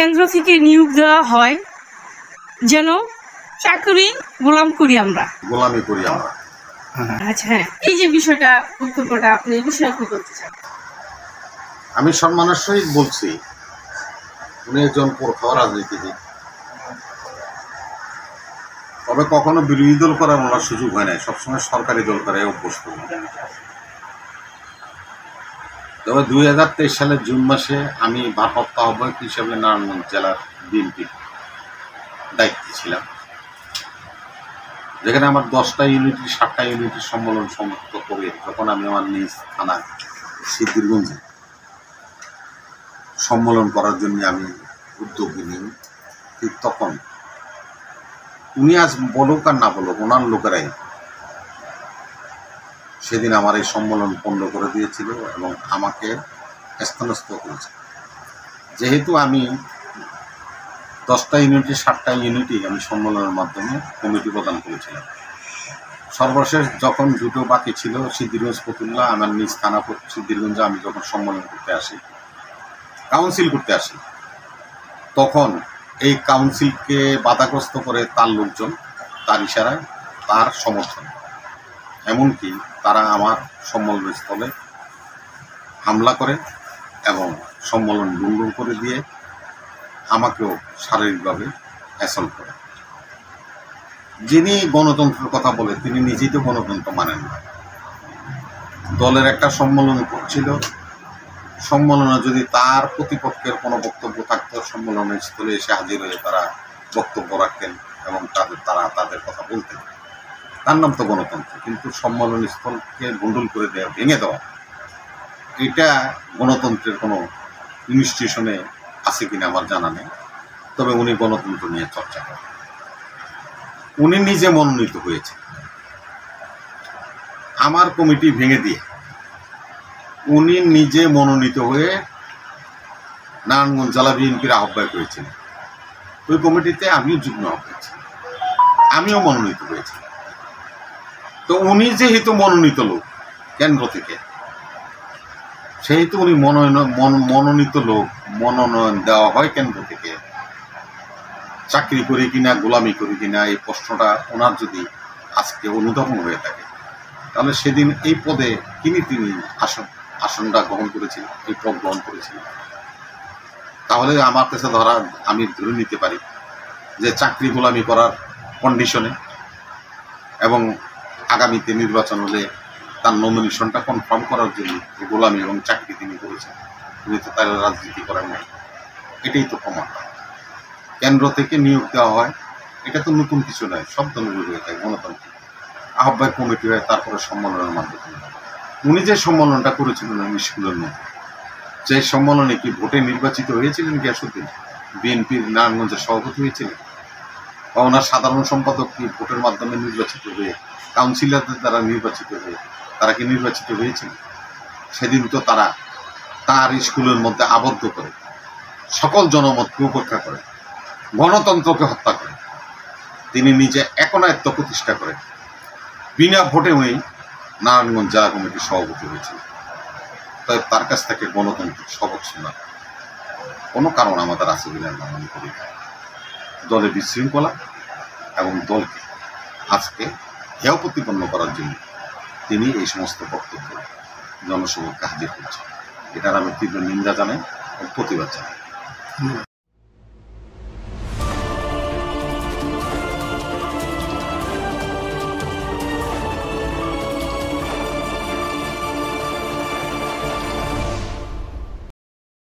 কেন্দ্র থেকে নিয়োগ দেওয়া হয় যেন চাকরি গোলামি করি আমরা। আচ্ছা, হ্যাঁ, এই যে বিষয়টা বক্তব্যটা আপনি এই বিষয়ে কি করতে চান? আমি সম্মানের সহিত বলছি, উনি একজন প্রখর রাজনীতিবিদ, তবে কখনো বিরোধী দল করার ওনার সুযোগ হয় নাই, সবসময় সরকারি দল করে অভ্যস্ত। তবে 2023 সালের জুন মাসে আমি ভারপ্রাপ্ত আহ্বায়ক হিসেবে নারায়ণগঞ্জ জেলার বিএনপির দায়িত্বে ছিলাম, যেখানে আমার 10টা ইউনিটি 7টা ইউনিটের সম্মেলন সমাপ্ত করে যখন আমি আমার নিজ থানা সিদ্ধিরগঞ্জে সম্মেলন করার জন্য আমি উদ্যোগ নিই, ঠিক তখন উনি আজ বলুক আর না বলুক, ওনার লোকেরাই সেদিন আমার এই সম্মেলন পণ্ড করে দিয়েছিল এবং আমাকে স্থানস্থ করেছে। যেহেতু আমি 10টা ইউনিটি 7টা ইউনিটি আমি সম্মেলনের মাধ্যমে কমিটি প্রদান করেছিলাম। সর্বশেষ যখন দুটো বাকি ছিল, সিদ্ধিরগঞ্জ ফতুল্লা, আমার নিজ থানা সিদ্ধিরগঞ্জে আমি যখন সম্মেলন করতে আসি, কাউন্সিল করতে আসি, তখন এই কাউন্সিলকে বাধাগ্রস্ত করে তার লোকজন, তার ইশারায়, তার সমর্থন, এমনকি তারা আমার সম্মেলনস্থলে হামলা করে এবং সম্মেলন ভঙ্গ করে দিয়ে আমাকেও শারীরিকভাবে অ্যাসল্ট করে। যিনি গণতন্ত্রের কথা বলে তিনি নিজেই তো গণতন্ত্র মানেন না। দলের একটা সম্মেলন করছিল, সম্মেলনে যদি তার প্রতিপক্ষের কোনো বক্তব্য থাকতো, সম্মেলনের স্থলে এসে হাজির হয়ে তারা বক্তব্য রাখতেন এবং তারা তাদের কথা বলতেন, তার নাম তো গণতন্ত্র। কিন্তু সম্মেলন স্থলকে গন্ডল করে দেওয়া, ভেঙে দেওয়া, এটা গণতন্ত্রের কোনো ইনস্টিটিউশনে আছে কিনা আমার জানা নেই। তবে উনি গণতন্ত্র নিয়ে চর্চা করেন। উনি নিজে মনোনীত হয়েছে, আমার কমিটি ভেঙে দিয়ে উনি নিজে মনোনীত হয়ে নারায়ণগঞ্জ জেলা বিএনপির আহ্বায়ক হয়েছিলেন। ওই কমিটিতে আমিও যুগ্ম আহ্বায়ক ছিলাম, আমিও মনোনীত হয়েছি। তো উনি যেহেতু মনোনীত লোক কেন্দ্র থেকে, সেহেতু উনি মনোনীত লোক, মনোনয়ন দেওয়া হয় কেন্দ্র থেকে, চাকরি করি কিনা গোলামি করি কিনা এই প্রশ্নটা ওনার যদি আজকে অনুধাবন হয়ে থাকে, তাহলে সেদিন এই পদে তিনি আসনটা গ্রহণ করেছিলেন, এই পদ গ্রহণ করেছিলেন। তাহলে আমার কাছে আমি ধরে নিতে পারি যে চাকরি গোলামি করার কন্ডিশনে এবং আগামীতে নির্বাচন হলে তার নমিনেশনটা কনফার্ম করার জন্য গোলামি এবং চাকরি তিনি করেছেন। তিনি তো তার রাজনীতি করেন নাই, এটাই তো প্রমাণ। কেন্দ্র থেকে নিয়োগ দেওয়া হয়, এটা তো নতুন কিছু নয়, সব দলের হয়ে থাকে গণতন্ত্র। আহ্বায়ক কমিটি হয়, তারপরে সম্মেলনের মাধ্যমে। উনি যে সম্মেলনটা করেছিলেন স্কুলের মধ্যে, যে সম্মেলনে কি ভোটে নির্বাচিত হয়েছিলেন গিয়াসউদ্দিন, বিএনপির নারায়ণগঞ্জের সভাপতি হয়েছিলেন, বা ওনার সাধারণ সম্পাদক কি ভোটের মাধ্যমে নির্বাচিত হয়ে, কাউন্সিলরদের দ্বারা নির্বাচিত হয়ে তারা কি নির্বাচিত হয়েছিলেন? সেদিন তো তারা তার স্কুলের মধ্যে আবদ্ধ করে সকল জনমতকে উপেক্ষা করে গণতন্ত্রকে হত্যা করে তিনি নিজে একনায়ত্ব প্রতিষ্ঠা করেন। বিনা ভোটে উনি নারায়ণগঞ্জ জেলা কমিটির সভাপতি হয়েছিলেন। তাই তার কাছ থেকে গণতন্ত্রের সবক শোনার কোনো কারণ আমাদের আছে বলে আমরা মনে করি। দলে বিশৃঙ্খলা এবং দলকে আজকে হেয় প্রতিপন্ন করার জন্য তিনি এই সমস্ত বক্তব্য জনসমক্ষে হাজির করছেন। এটার আমি তীব্র নিন্দা জানাই ও প্রতিবাদ জানাই।